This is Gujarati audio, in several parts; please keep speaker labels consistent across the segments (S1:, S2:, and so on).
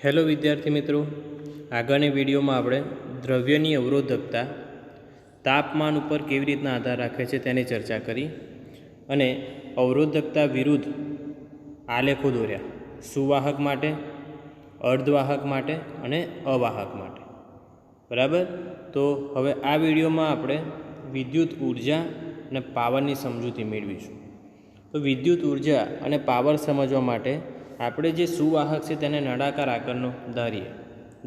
S1: હેલો વિદ્યાર્થી મિત્રો, આગળની વિડીયોમાં આપણે દ્રવ્યની અવરોધકતા તાપમાન ઉપર કેવી રીતના આધાર રાખે છે તેની ચર્ચા કરી અને અવરોધકતા વિરુદ્ધ આલેખો દોર્યા સુવાહક માટે, અર્ધવાહક માટે અને અવાહક માટે. બરાબર. તો હવે આ વિડીયોમાં આપણે વિદ્યુત ઉર્જા અને પાવરની સમજૂતી મેળવીશું. તો વિદ્યુત ઉર્જા અને પાવર સમજવા માટે આપણે જે સુવાહક છે તેને નળાકાર આકારનો ધારીએ.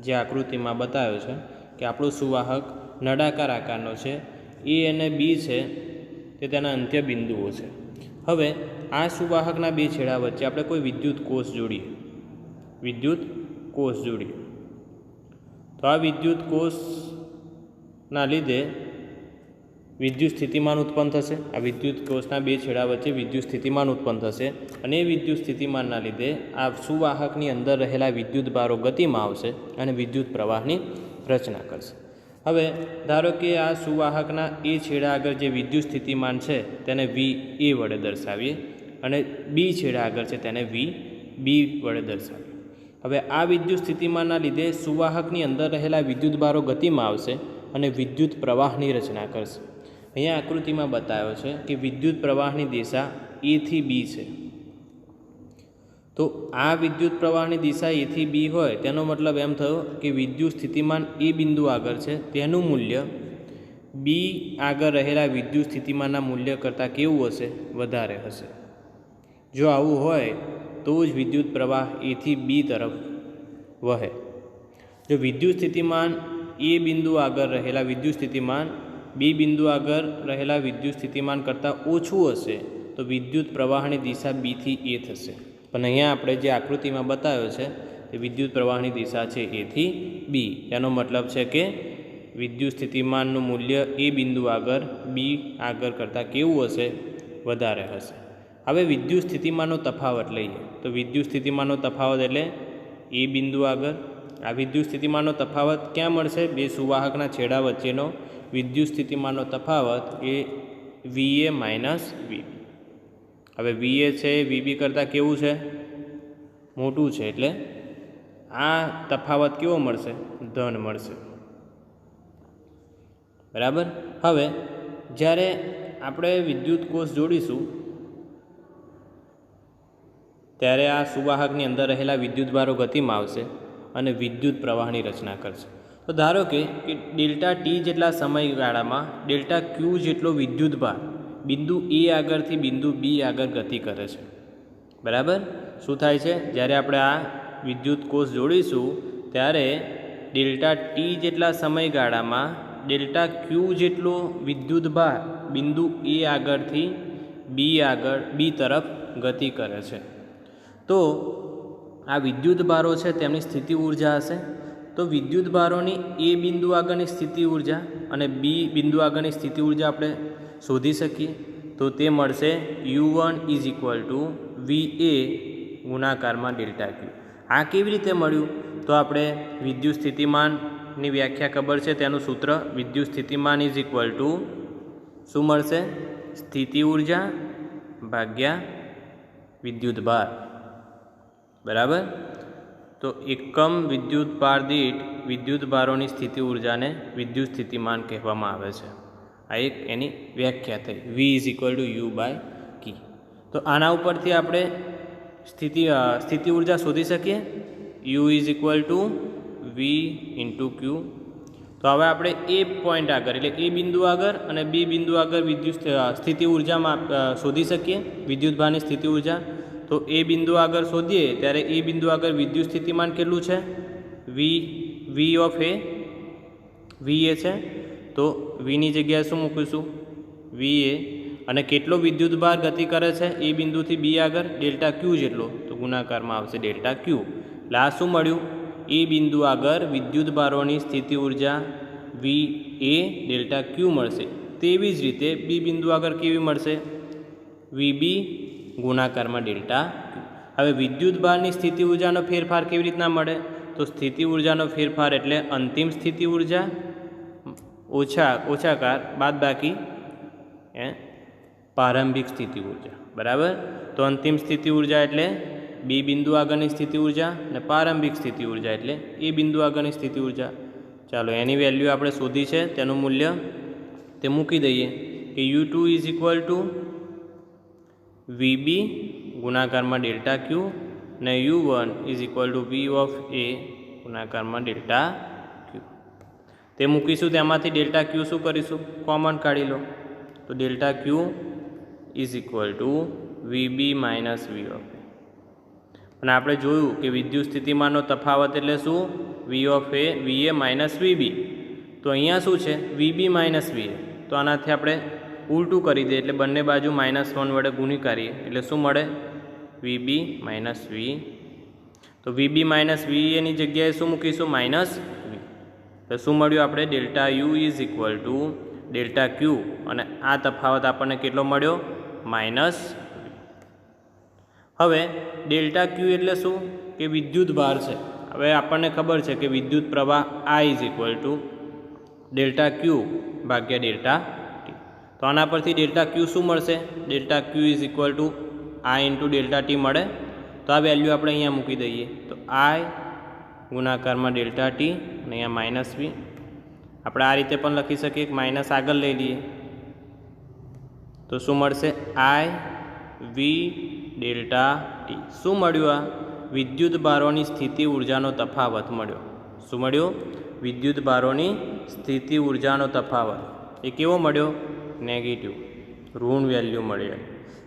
S1: જે આકૃતિમાં બતાવ્યો છે કે આપણો સુવાહક નળાકાર આકારનો છે, એ અને બી છે તે તેના અંત્ય બિંદુઓ છે. હવે આ સુવાહકના બે છેડા વચ્ચે આપણે કોઈ વિદ્યુત કોષ જોડીએ. તો આ વિદ્યુત કોષના લીધે વિદ્યુત સ્થિતિમાન ઉત્પન્ન થશે. આ વિદ્યુત કોષના બે છેડા વચ્ચે વિદ્યુત સ્થિતિમાન ઉત્પન્ન થશે અને એ વિદ્યુત સ્થિતિમાનના લીધે આ સુવાહકની અંદર રહેલા વિદ્યુત ભારો ગતિમાં આવશે અને વિદ્યુત પ્રવાહની રચના કરશે. હવે ધારો કે આ સુવાહકના એ છેડા આગળ જે વિદ્યુત સ્થિતિમાન છે તેને વી એ વડે દર્શાવીએ અને બી છેડા આગળ છે તેને વી બી વડે દર્શાવીએ. હવે આ વિદ્યુત સ્થિતિમાનના લીધે સુવાહકની અંદર રહેલા વિદ્યુત ભારો ગતિમાં આવશે અને વિદ્યુત પ્રવાહની રચના કરશે. અહીંયા આકૃતિમાં બતાવ્યો છે કે વિદ્યુત પ્રવાહની દિશા એ થી બી છે. તો આ વિદ્યુત પ્રવાહની દિશા એ થી બી હોય તેનો મતલબ એમ થયો કે વિદ્યુત સ્થિતિમાન એ બિંદુ આગળ છે તેનું મૂલ્ય બી આગળ રહેલા વિદ્યુત સ્થિતિમાનના મૂલ્ય કરતાં કેવું હશે? વધારે હશે. જો આવું હોય તો જ વિદ્યુત પ્રવાહ એ થી બી તરફ વહે. જો વિદ્યુત સ્થિતિમાન એ બિંદુ આગળ રહેલા વિદ્યુત સ્થિતિમાન બી બિંદુ આગળ રહેલા વિદ્યુત સ્થિતિમાન કરતાં ઓછું હશે તો વિદ્યુત પ્રવાહની દિશા બીથી એ થશે. પણ અહીંયા આપણે જે આકૃતિમાં બતાવ્યો છે તે વિદ્યુત પ્રવાહની દિશા છે એ થી બી. એનો મતલબ છે કે વિદ્યુત સ્થિતિમાનનું મૂલ્ય એ બિંદુ આગળ બી આગળ કરતાં કેવું હશે? વધારે હશે. હવે વિદ્યુત સ્થિતિમાનનો તફાવત લઈએ. તો વિદ્યુત સ્થિતિમાનનો તફાવત એટલે એ બિંદુ આગળ. આ વિદ્યુત સ્થિતિમાનનો તફાવત ક્યાં મળશે? બે સુવાહકના છેડા વચ્ચેનો વિદ્યુત સ્થિતિમાનનો તફાવત એ વીએ માઇનસ વીબી. હવે વીએ છે એ વીબી કરતાં કેવું છે? મોટું છે. એટલે આ તફાવત કેવો મળશે? ધન મળશે. બરાબર. હવે જ્યારે આપણે વિદ્યુત કોષ જોડીશું ત્યારે આ સુવાહકની અંદર રહેલા વિદ્યુત ભારો ગતિમાં આવશે અને વિદ્યુત પ્રવાહની રચના કરશે. તો ધારો કે ડેલ્ટા ટી જેટલા સમયગાળામાં ડેલ્ટા ક્યુ જેટલો વિદ્યુત ભાર બિંદુ એ આગળથી બિંદુ બી આગળ ગતિ કરે છે. બરાબર. શું થાય છે? જ્યારે આપણે આ વિદ્યુત કોષ જોડીશું ત્યારે ડેલ્ટા ટી જેટલા સમયગાળામાં ડેલ્ટા ક્યુ જેટલો વિદ્યુત ભાર બિંદુ એ આગળથી બી તરફ ગતિ કરે છે. તો આ વિદ્યુત ભારો છે તેમની સ્થિતિ ઉર્જા હશે. તો વિદ્યુત ભારોની એ બિંદુ આગળની સ્થિતિ ઉર્જા અને બી બિંદુ આગળની સ્થિતિ ઉર્જા આપણે શોધી શકીએ. તો તે મળશે U1 is equal two VA ગુણાકારમાં ડેલ્ટા ક્યુ. આ કેવી રીતે મળ્યું? તો આપણે વિદ્યુત સ્થિતિમાનની વ્યાખ્યા ખબર છે. તેનું સૂત્ર વિદ્યુત સ્થિતિમાન ઇઝ ઇક્વલ ટુ શું મળશે? સ્થિતિ ઉર્જા ભાગ્યા વિદ્યુત ભાર. બરાબર. તો એકમ વિદ્યુત ભાર દીઠ વિદ્યુત ભારોની સ્થિતિ ઉર્જાને વિદ્યુત સ્થિતિમાન કહેવામાં આવે છે. આ એક એની વ્યાખ્યા થઈ. V is equal to U by Q. તો આના ઉપરથી આપણે સ્થિતિ ઉર્જા શોધી શકીએ. U is equal to V into Q. તો હવે આપણે એ પોઈન્ટ આગળ એટલે એ બિંદુ આગળ અને બી બિંદુ આગળ વિદ્યુત સ્થિતિ ઉર્જામાં શોધી શકીએ વિદ્યુત ભારની સ્થિતિ ઉર્જા. તો એ બિંદુ આગળ શોધીએ ત્યારે એ બિંદુ આગળ વિદ્યુત સ્થિતિમાન કેટલું છે? વી ઓફ એ છે. તો વીની જગ્યાએ શું મૂકીશું? વી એ. અને કેટલો વિદ્યુત ભાર ગતિ કરે છે એ બિંદુથી બી આગળ? ડેલ્ટા ક્યુ જેટલો. તો ગુણાકારમાં આવશે ડેલ્ટા ક્યુ. એટલે આ શું મળ્યું? એ બિંદુ આગળ વિદ્યુત ભારોની સ્થિતિ ઉર્જા વી એ ડેલ્ટા ક્યુ મળશે. તેવી જ રીતે બી બિંદુ આગળ કેવી મળશે? વીબી ગુણાકારમાં ડેલ્ટા ક્યુ. હવે વિદ્યુત ભારની સ્થિતિ ઉર્જાનો ફેરફાર કેવી રીતના મળે? તો સ્થિતિ ઉર્જાનો ફેરફાર એટલે અંતિમ સ્થિતિ ઉર્જા ઓછાકાર બાદબાકી પ્રારંભિક સ્થિતિ ઉર્જા. બરાબર. તો અંતિમ સ્થિતિ ઉર્જા એટલે બી બિંદુ આગળની સ્થિતિ ઉર્જા અને પ્રારંભિક સ્થિતિ ઉર્જા એટલે એ બિંદુ આગળની સ્થિતિ ઉર્જા. ચાલો એની વેલ્યુ આપણે શોધી છે, તેનું મૂલ્ય તે મૂકી દઈએ કે U2 is equal two VB ગુણાકારમાં ડેલ્ટા ક્યુ અને U1 is equal two V of A ગુણાકારમાં ડેલ્ટા ક્યુ. તે મૂકીશું, તેમાંથી ડેલ્ટા ક્યુ શું કરીશું, કોમન કાઢી લો. તો delta Q is equal two VB minus V of A. અને આપણે જોયું કે વિદ્યુત સ્થિતિમાનનો તફાવત એટલે શું, V of A VA minus VB. તો અહીંયા શું છે, VB માઇનસ VA. તો આનાથી આપણે ઉલટું કરી દઈએ એટલે બંને બાજુ -1 વડે ગુણાકારીએ એટલે શું મળે, VB માઇનસ V. તો VB માઇનસ VAની જગ્યાએ શું મૂકીશું, માઇનસ V. તો શું મળ્યું આપણે, delta U is equal to delta ક્યુ અને આ તફાવત આપણને કેટલો મળ્યો, માઇનસ V. હવે ડેલ્ટા ક્યુ એટલે શું કે વિદ્યુત ભાર છે. હવે આપણને ખબર છે કે વિદ્યુત પ્રવાહ I is equal to delta ક્યુ ભાગ્યા ડેલ્ટા ટી. તો આના પરથી ડેલ્ટા ક્યુ શું મળશે, delta Q is equal two I into delta T મળે. તો આ વેલ્યુ આપણે અહીંયા મૂકી દઈએ. તો I ગુણાકારમાં ડેલ્ટા ટી અને અહીંયા માઇનસ V. આપણે આ રીતે પણ લખી શકીએ કે માઇનસ આગળ લઈ લઈએ તો શું મળશે, I V ડેલ્ટા ટી. શું મળ્યું, આ વિદ્યુત ભારોની સ્થિતિ ઉર્જાનો તફાવત મળ્યો. શું મળ્યો, વિદ્યુત ભારોની સ્થિતિ ઉર્જાનો તફાવત. એ કેવો મળ્યો, નેગેટિવ, ઋણ વેલ્યુ મળી.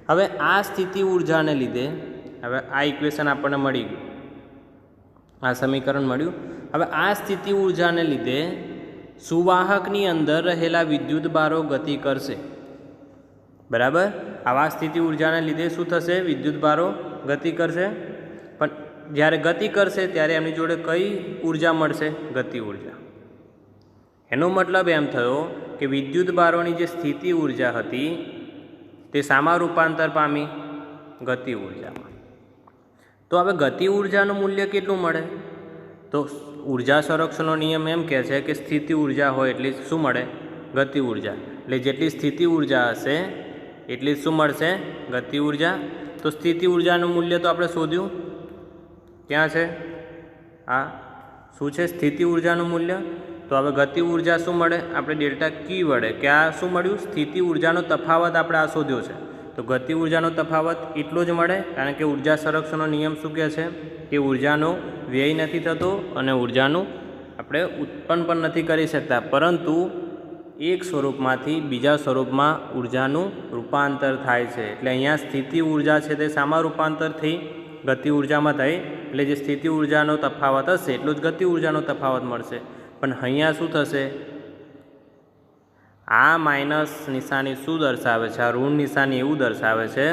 S1: હવે આ સ્થિતિ ઉર્જાને લીધે હવે આ ઇક્વેશન આપણને મળી ગયું, આ સમીકરણ મળ્યું. હવે આ સ્થિતિ ઉર્જાને લીધે સુવાહકની અંદર રહેલા વિદ્યુત ભારો ગતિ કરશે. બરાબર, આવા સ્થિતિ ઉર્જાને લીધે શું થશે, વિદ્યુત ભારો ગતિ કરશે. પણ જ્યારે ગતિ કરશે ત્યારે એમની જોડે કઈ ઉર્જા મળશે, ગતિ ઉર્જા. એનો મતલબ એમ થયો કે વિદ્યુત ભારોની જે સ્થિતિ ઉર્જા હતી તે શામાં રૂપાંતર પામી, ગતિ ઉર્જામાં. તો હવે ગતિ ઉર્જાનું મૂલ્ય કેટલું મળે, તો ઉર્જા સંરક્ષણનો નિયમ એમ કહે છે કે સ્થિતિ ઉર્જા હોય એટલે શું મળે, ગતિ ઉર્જા. એટલે જેટલી સ્થિતિ ઉર્જા હશે એટલી શું મળશે, ગતિ ઉર્જા. તો સ્થિતિ ઉર્જાનું મૂલ્ય તો આપણે શોધ્યું, ક્યાં છે, આ શું છે સ્થિતિ ઉર્જાનું મૂલ્ય. તો હવે ગતિ ઉર્જા શું મળે, આપણે ડેલ્ટા કી વડે, કે આ શું મળ્યું, સ્થિતિ ઉર્જાનો તફાવત આપણે આ શોધ્યો છે. તો ગતિ ઉર્જાનો તફાવત એટલો જ મળે, કારણ કે ઉર્જા સંરક્ષણનો નિયમ શું કહે છે કે ઉર્જાનો વ્યય નથી થતો અને ઉર્જાનું આપણે ઉત્પન્ન પણ નથી કરી શકતા, પરંતુ એક સ્વરૂપમાંથી બીજા સ્વરૂપમાં ઉર્જાનું રૂપાંતર થાય છે. એટલે અહીંયા સ્થિતિ ઉર્જા છે તે શામાં રૂપાંતર થઈ, ગતિ ઉર્જામાં થઈ. એટલે જે સ્થિતિ ઉર્જાનો તફાવત હશે એટલો જ ગતિ ઉર્જાનો તફાવત મળશે. પણ અહીંયા શું થશે, આ માઇનસ નિશાની શું દર્શાવે છે, આ ઋણ નિશાની એવું દર્શાવે છે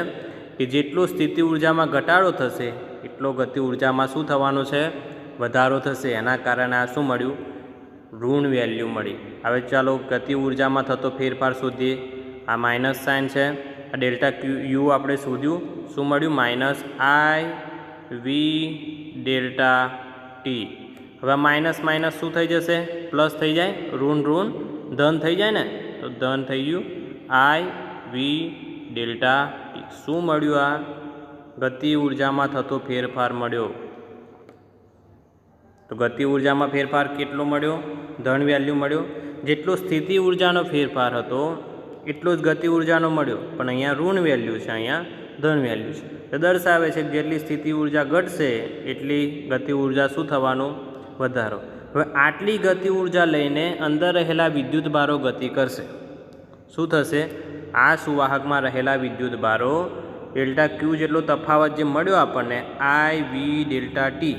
S1: કે જેટલો સ્થિતિ ઉર્જામાં ઘટાડો થશે એટલો ગતિ ઉર્જામાં શું થવાનું છે, વધારો થશે. એના કારણે આ શું મળ્યું, ઋણ વેલ્યુ મળી. હવે ચાલો ગતિ ઉર્જામાં થતો ફેરફાર શોધીએ. આ માઇનસ સાઇન છે, આ ડેલ્ટા યુ આપણે શોધ્યું, શું મળ્યું, minus I V delta T. હવે માઇનસ માઇનસ શું થઈ જશે, પ્લસ થઈ જાય, ઋણ ઋણ ધન થઈ જાય ને, તો ધન થઈ ગયું I V ડેલ્ટા ટી. શું મળ્યું, આ ગતિ ઉર્જામાં થતો ફેરફાર મળ્યો. તો ગતિ ઉર્જામાં ફેરફાર કેટલો મળ્યો, ધન વેલ્યુ મળ્યો. જેટલો સ્થિતિ ઉર્જાનો ફેરફાર હતો એટલો જ ગતિ ઉર્જાનો મળ્યો, પણ અહીંયા ઋણ વેલ્યુ છે, અહીંયા ધન વેલ્યુ છે. તો દર્શાવે છે કે જેટલી સ્થિતિ ઉર્જા ઘટશે એટલી ગતિ ઉર્જા શું થવાનું, વધારો. હવે આટલી ગતિ ઉર્જા લઈને અંદર રહેલા વિદ્યુત ભારો ગતિ કરશે. શું થશે, આ સુવાહકમાં રહેલા વિદ્યુત ભારો ડેલ્ટા ક્યુ જેટલો તફાવત જે મળ્યો આપણને I V ડેલ્ટા ટી,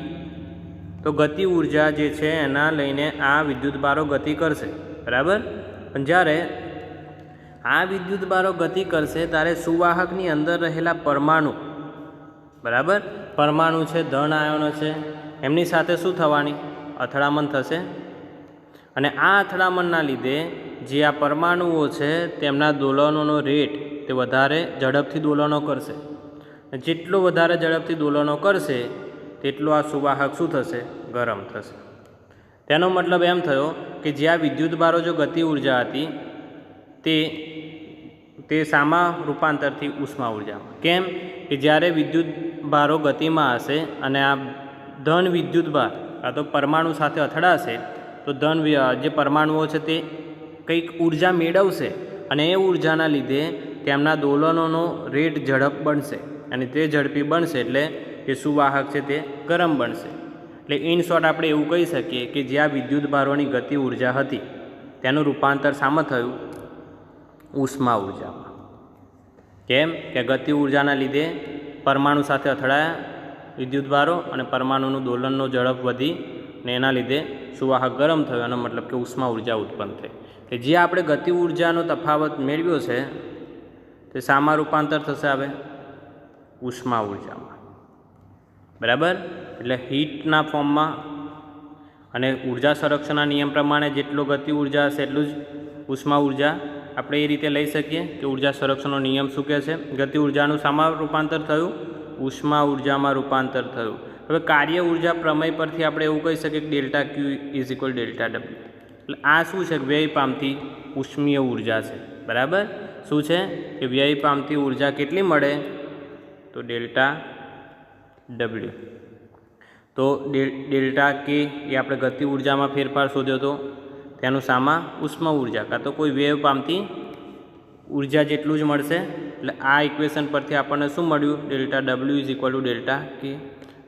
S1: તો ગતિ ઉર્જા જે છે એના લઈને આ વિદ્યુત ભારો ગતિ કરશે. બરાબર, પણ જ્યારે આ વિદ્યુત ભારો ગતિ કરશે ત્યારે સુવાહકની અંદર રહેલા પરમાણુ, બરાબર, પરમાણુ છે, ધન આયનો છે, એમની સાથે શું થવાની, અથડામણ થશે. અને આ અથડામણના લીધે જે આ પરમાણુઓ છે તેમના દોલનોનો રેટ તે વધારે ઝડપથી દોલનો કરશે. જેટલો વધારે ઝડપથી દોલનો કરશે તેટલો આ સુવાહક શું થશે, ગરમ થશે. તેનો મતલબ એમ થયો કે જે આ વિદ્યુત ભારો જો ગતિ ઉર્જા હતી તે શામાં રૂપાંતરથી ઉષ્મા ઉર્જામાં. કેમ કે જ્યારે વિદ્યુત ભારો ગતિમાં હશે અને આ ધન વિદ્યુત ભાર આ તો પરમાણુ સાથે અથડાશે તો જે પરમાણુઓ છે તે કંઈક ઉર્જા મેળવશે અને એ ઉર્જાના લીધે તેમના દોલનોનો રેટ ઝડપ બનશે અને તે ઝડપી બનશે એટલે જે સુવાહક છે તે ગરમ બનશે. એટલે ઇન શોર્ટ આપણે એવું કહી શકીએ કે જ્યાં વિદ્યુત ભારોની ગતિ ઉર્જા હતી તેનું રૂપાંતર શામાં થયું? ઉષ્મા ઉર્જામાં. કેમ કે ગતિ ઉર્જાના લીધે પરમાણુ સાથે અથડાયા વિદ્યુત ભારો અને પરમાણુનું દોલનનો ઝડપ વધી ને એના લીધે સુવાહક ગરમ થયો એનો મતલબ કે ઉષ્મા ઉર્જા ઉત્પન્ન થઈ. કે જે આપણે ગતિ ઉર્જાનો તફાવત મેળવ્યો છે તે શામાં રૂપાંતર થશે? હવે ઉષ્મા ઉર્જામાં. બરાબર. એટલે હીટના ફોર્મમાં અને ઉર્જા સંરક્ષણના નિયમ પ્રમાણે જેટલો ગતિ ઉર્જા હશે એટલું જ ઉષ્મા ઉર્જા આપણે એ રીતે લઈ શકીએ કે ઉર્જા સંરક્ષણનો નિયમ શું કહે છે? ગતિ ઉર્જાનું શામાં રૂપાંતર થયું? ઉષ્મા ઉર્જામાં રૂપાંતર થયું. હવે કાર્ય ઉર્જા પ્રમેય પરથી આપણે એવું કહી શકીએ કે delta Q is equal delta W. એટલે આ શું છે? વ્યય પામતી ઉષ્મીય ઉર્જા છે. બરાબર. શું છે કે વ્યય પામતી ઉર્જા કેટલી મળે? તો ડેલ્ટા ડબલ્યુ. તો ડેલ્ટા કે એ આપણે ગતિ ઉર્જામાં ફેરફાર શોધ્યો હતો તેનું શામાં? ઉષ્મા ઉર્જા કાં તો કોઈ વ્યય પામતી ઉર્જા જેટલું જ મળશે. એટલે આ ઇક્વેશન પરથી આપણને શું મળ્યું? Delta W is equal to delta K.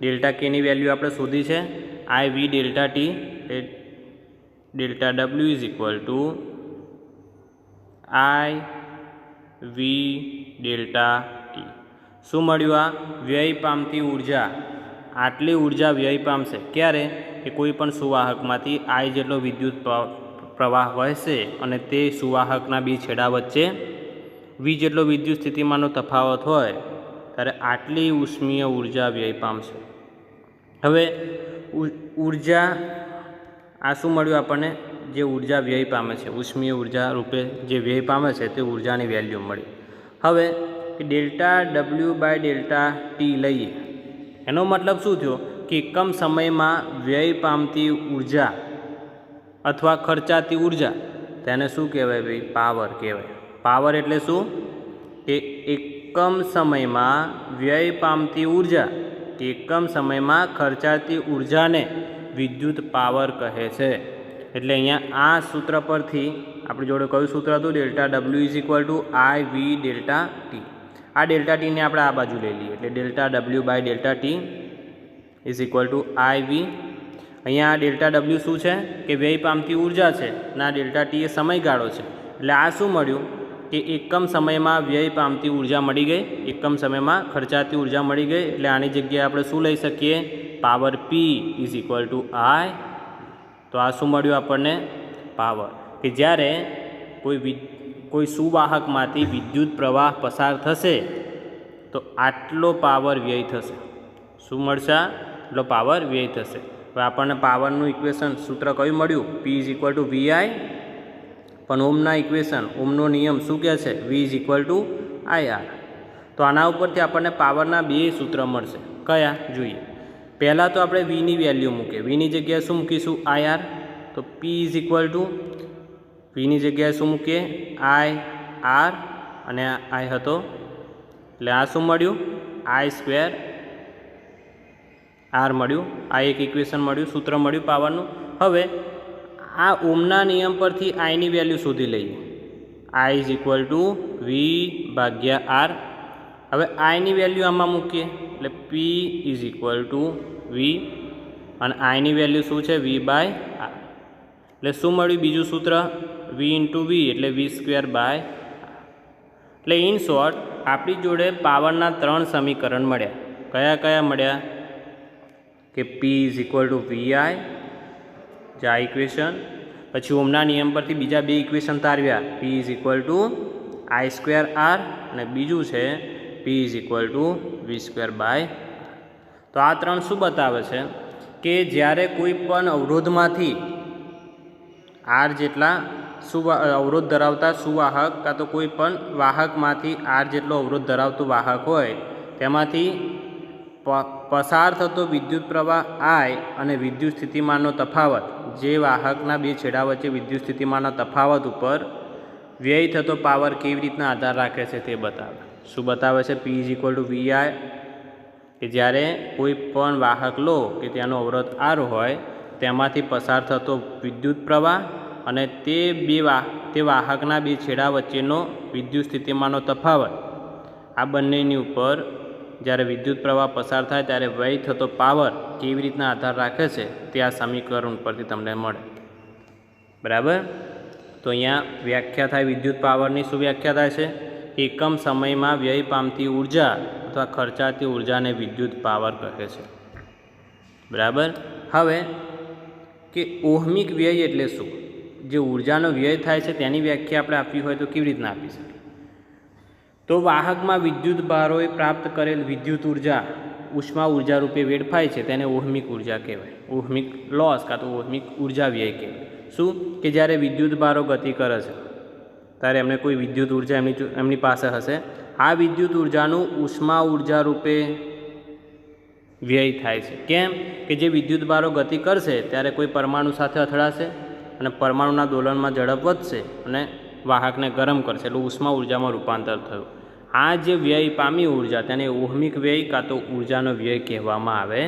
S1: Delta કેની વેલ્યુ આપણે શોધી છે? I V delta T. Delta W is equal to I V delta T. શું મળ્યું? આ વ્યય પામતી ઉર્જા. આટલી ઉર્જા વ્યય પામશે ક્યારે? કે કોઈ પણ સુવાહકમાંથી આઈ જેટલો વિદ્યુત પ્રવાહ વહેશે અને તે સુવાહકના બે છેડા વચ્ચે વી જેટલો વિદ્યુત સ્થિતિમાનનો તફાવત હોય ત્યારે આટલી ઉષ્મીય ઉર્જા વ્યય પામશે. હવે ઉર્જા આ શું મળ્યું આપણને? જે ઉર્જા વ્યય પામે છે ઉષ્મીય ઉર્જા રૂપે જે વ્યય પામે છે તે ઉર્જાની વેલ્યુ મળી. હવે delta W by delta T લઈએ એનો મતલબ શું થયો? કે એકમ સમયમાં વ્યય પામતી ઉર્જા અથવા ખર્ચાતી ઉર્જા તેને શું કહેવાય ભાઈ? પાવર કહેવાય. પાવર એટલે શું? કે એકમ સમયમાં વ્યય પામતી ઉર્જા કે એકમ સમયમાં ખર્ચાતી ઉર્જાને વિદ્યુત પાવર કહે છે. એટલે અહીંયા આ સૂત્ર પરથી આપણી જોડે કયું સૂત્ર હતું? Delta W is equal to I V delta T. આ ડેલ્ટા ટીને આપણે આ બાજુ લઈ લઈએ એટલે delta W by delta T is equal to I V. અહીંયા ડેલ્ટા ડબલ્યુ શું છે? કે વ્યય પામતી ઉર્જા છે અને આ ડેલ્ટા ટી એ સમયગાળો છે. એટલે આ શું મળ્યું? કે એકમ સમયમાં વ્યય પામતી ઉર્જા મળી ગઈ, એકમ સમયમાં ખર્ચાતી ઉર્જા મળી ગઈ. એટલે આની જગ્યાએ આપણે શું લઈ શકીએ? Power P is equal to I. તો આ શું મળ્યું આપણને? પાવર. કે જ્યારે કોઈ સુવાહકમાંથી વિદ્યુત પ્રવાહ પસાર થશે તો આટલો પાવર વ્યય થશે. શું મળશે? એટલો પાવર વ્યય થશે. હવે આપણને પાવરનું ઇક્વેશન સૂત્ર કયું મળ્યું? P is equal to VI. પણ ઓમના ઇક્વેશન ઓમનો નિયમ શું કહે છે? V is equal to I R. તો આના ઉપરથી આપણને પાવરના બે સૂત્ર મળશે. કયા? જોઈએ. પહેલાં તો આપણે વીની વેલ્યુ મૂકીએ. વીની જગ્યાએ શું મૂકીશું? I R. તો પી ઇઝ ઇક્વલ ટુ વીની જગ્યાએ શું મૂકીએ? આઈ આર અને આઈ હતો એટલે આ શું મળ્યું? આઈ સ્ક્વેર આર મળ્યું. આ એક ઇક્વેશન મળ્યું, સૂત્ર મળ્યું પાવરનું. હવે આ ઓમના નિયમ પરથી આઈની વેલ્યુ શોધી લઈએ. I is equal to V ભાગ્યા આર. હવે આઈની વેલ્યુ આમાં મૂકીએ એટલે P is equal to V અને આઈની વેલ્યુ શું છે? V by R. એટલે શું મળ્યું? બીજું સૂત્ર વી ઇન્ટુ વી એટલે વી સ્ક્વેર બાય આર. એટલે ઇન શોર્ટ આપણી જોડે પાવરના ત્રણ સમીકરણ મળ્યા. કયા કયા મળ્યા? કે P is equal to V I જે આ ઇક્વેશન, પછી ઓમના નિયમ પરથી બીજા બે ઇક્વેશન તારવ્યા. P is equal to I square R અને બીજું છે P is equal to V square by. તો આ ત્રણ શું બતાવે છે? કે જ્યારે કોઈ પણ અવરોધમાંથી આર જેટલા અવરોધ ધરાવતા સુવાહક કાં તો કોઈ પણ વાહકમાંથી આર જેટલો અવરોધ ધરાવતું વાહક હોય તેમાંથી પસાર થતો વિદ્યુત પ્રવાહ આઈ અને વિદ્યુત સ્થિતિમાનનો તફાવત જે વાહકના બે છેડા વચ્ચે વિદ્યુત સ્થિતિમાનના તફાવત ઉપર વ્યય થતો પાવર કેવી રીતના આધાર રાખે છે તે બતાવે. શું બતાવે છે? P is equal to Vi કે જ્યારે કોઈ પણ વાહક લો કે તેનો અવરોધ R હોય તેમાંથી પસાર થતો વિદ્યુત પ્રવાહ અને તે વાહકના બે છેડા વચ્ચેનો વિદ્યુત સ્થિતિમાનનો તફાવત, આ બંનેની ઉપર જ્યારે વિદ્યુત પ્રવાહ પસાર થાય ત્યારે વ્યય થતો પાવર કેવી રીતના આધાર રાખે છે તે આ સમીકરણ પરથી તમને મળે. બરાબર. તો અહીંયા વ્યાખ્યા થાય વિદ્યુત પાવરની. શું વ્યાખ્યા થાય છે? એકમ સમયમાં વ્યય પામતી ઉર્જા અથવા ખર્ચાતી ઉર્જાને વિદ્યુત પાવર કહે છે. બરાબર. હવે કે ઓહમિક વ્યય એટલે શું? જે ઉર્જાનો વ્યય થાય છે તેની વ્યાખ્યા આપણે આપવી હોય તો કેવી રીતના આપી શકીએ? તો વાહકમાં વિદ્યુત ભારોએ પ્રાપ્ત કરેલ વિદ્યુત ઉર્જા ઉષ્મા ઉર્જા રૂપે વેડફાય છે તેને ઓહમિક ઉર્જા કહેવાય. ઓહમિક લોસ કાં તો ઓહમિક ઉર્જા વ્યય કહેવાય. શું? કે જ્યારે વિદ્યુત ભારો ગતિ કરે છે ત્યારે એમને કોઈ વિદ્યુત ઉર્જા એમની પાસે હશે. આ વિદ્યુત ઉર્જાનું ઉષ્મા ઉર્જા રૂપે વ્યય થાય છે. કેમ? કે જે વિદ્યુત ભારો ગતિ કરશે ત્યારે કોઈ પરમાણુ સાથે અથડાશે અને પરમાણુના દોલનમાં ઝડપ વધશે અને વાહકને ગરમ કરશે એટલે ઉષ્મા ઉર્જામાં રૂપાંતર થયું. આ જે વ્યય પામી ઉર્જા તેને ઓહમિક વ્યય કાં તો ઉર્જાનો વ્યય કહેવામાં આવે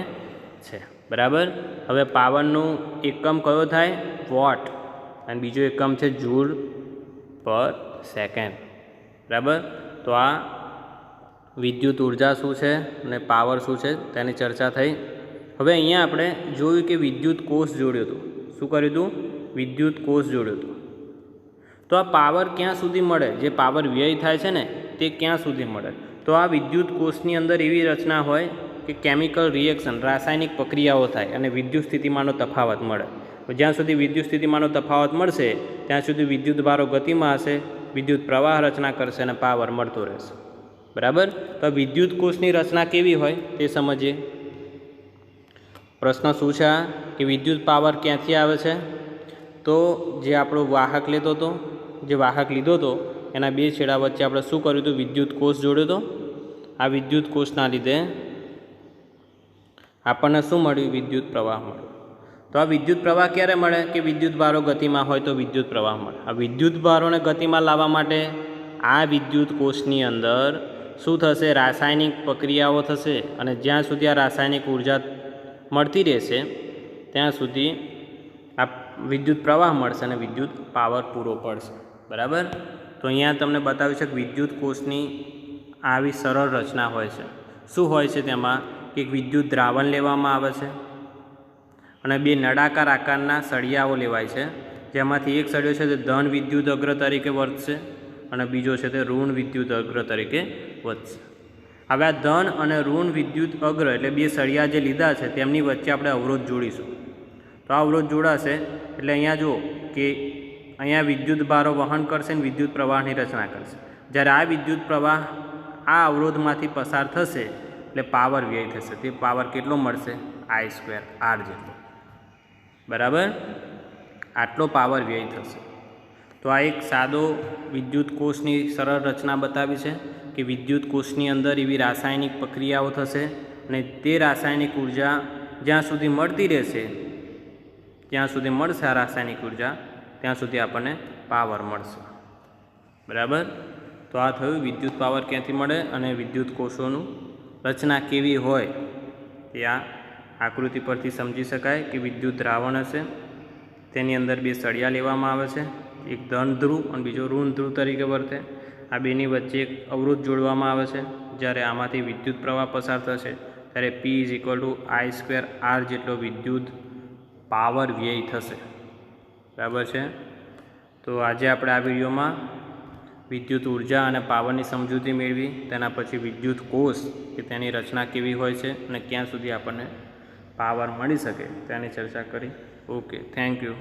S1: છે. બરાબર. હવે પાવરનું એકમ કયો થાય? વોટ. અને બીજો એકમ છે જૂલ પર સેકન્ડ. બરાબર. તો આ વિદ્યુત ઉર્જા શું છે અને પાવર શું છે તેની ચર્ચા થઈ. હવે અહીંયા આપણે જોયું કે વિદ્યુત કોષ જોડ્યો હતો. શું કર્યું હતું? વિદ્યુત કોષ જોડ્યો હતો. તો આ પાવર ક્યાં સુધી મળે? જે પાવર વ્યય થાય છે ને તે ક્યાં સુધી મળે? તો આ વિદ્યુત કોષની અંદર એવી રચના હોય કે કેમિકલ રિએક્શન, રાસાયણિક પ્રક્રિયાઓ થાય અને વિદ્યુત સ્થિતિમાનનો તફાવત મળે. જ્યાં સુધી વિદ્યુત સ્થિતિમાનનો તફાવત મળશે ત્યાં સુધી વિદ્યુત ભારો ગતિમાં હશે, વિદ્યુત પ્રવાહ રચના કરશે અને પાવર મળતો રહેશે. બરાબર. તો વિદ્યુત કોષની રચના કેવી હોય તે સમજીએ. પ્રશ્ન શું છે? કે વિદ્યુત પાવર ક્યાંથી આવે છે? તો જે આપણો વાહક લીધો હતો એના બે છેડા વચ્ચે આપણે શું કર્યું હતું? વિદ્યુત કોષ જોડ્યો હતો. આ વિદ્યુત કોષના લીધે આપણને શું મળ્યું? વિદ્યુત પ્રવાહ મળ્યો. તો આ વિદ્યુત પ્રવાહ ક્યારે મળે? કે વિદ્યુત ભારો ગતિમાં હોય તો વિદ્યુત પ્રવાહ મળે. આ વિદ્યુત ભારોને ગતિમાં લાવવા માટે આ વિદ્યુત કોષની અંદર શું થશે? રાસાયણિક પ્રક્રિયાઓ થશે અને જ્યાં સુધી આ રાસાયણિક ઉર્જા મળતી રહેશે ત્યાં સુધી આ વિદ્યુત પ્રવાહ મળશે અને વિદ્યુત પાવર પૂરો પડશે. બરાબર. તો અહીંયા તમને બતાવ્યું છે કે વિદ્યુત કોષની આવી સરળ રચના હોય છે. શું હોય છે તેમાં? કે વિદ્યુત દ્રાવણ લેવામાં આવે છે અને બે નળાકાર આકારના સળિયાઓ લેવાય છે, જેમાંથી એક સળિયો છે તે ધન વિદ્યુત અગ્ર તરીકે વર્તશે અને બીજો છે તે ઋણ વિદ્યુત અગ્ર તરીકે વધશે. હવે આ ધન અને ઋણ વિદ્યુત અગ્ર એટલે બે સળિયા જે લીધા છે તેમની વચ્ચે આપણે અવરોધ જોડીશું. તો આ અવરોધ જોડાશે એટલે અહીંયા જુઓ કે અહીંયા વિદ્યુત ભારો વહન કરશે અને વિદ્યુત પ્રવાહની રચના કરશે. જ્યારે આ વિદ્યુત પ્રવાહ આ અવરોધમાંથી પસાર થશે એટલે પાવર વ્યય થશે. તે પાવર કેટલો મળશે? I² R જેટલો. બરાબર. આટલો પાવર વ્યય થશે. તો આ એક સાદો વિદ્યુત કોષની સરળ રચના બતાવી છે કે વિદ્યુત કોષની અંદર એવી રાસાયણિક પ્રક્રિયાઓ થશે અને તે રાસાયણિક ઉર્જા જ્યાં સુધી મળતી રહેશે ત્યાં સુધી મળશે આ રાસાયણિક ઉર્જા, ત્યાં સુધી આપણને પાવર મળશે. બરાબર. તો આ થયું વિદ્યુત પાવર ક્યાંથી મળે અને વિદ્યુત કોષોનું રચના કેવી હોય તે આ આકૃતિ પરથી સમજી શકાય કે વિદ્યુત દ્રાવણ હશે, તેની અંદર બે સળિયા લેવામાં આવે છે, એક ધન ધ્રુવ અને બીજો ઋણ ધ્રુવ તરીકે વર્તે. આ બેની વચ્ચે એક અવરોધ જોડવામાં આવે છે. જ્યારે આમાંથી વિદ્યુત પ્રવાહ પસાર થશે ત્યારે P = I² R જેટલો વિદ્યુત પાવર વ્યય થશે. બરાબર છે. તો આજે આપણે આ વિડીયોમાં વિદ્યુત ઉર્જા અને પાવરની સમજૂતી મેળવી, તેના પછી વિદ્યુત કોષ કે તેની રચના કેવી હોય છે અને ક્યાં સુધી આપણને પાવર મળી શકે તેની ચર્ચા કરી. Okay, thank you.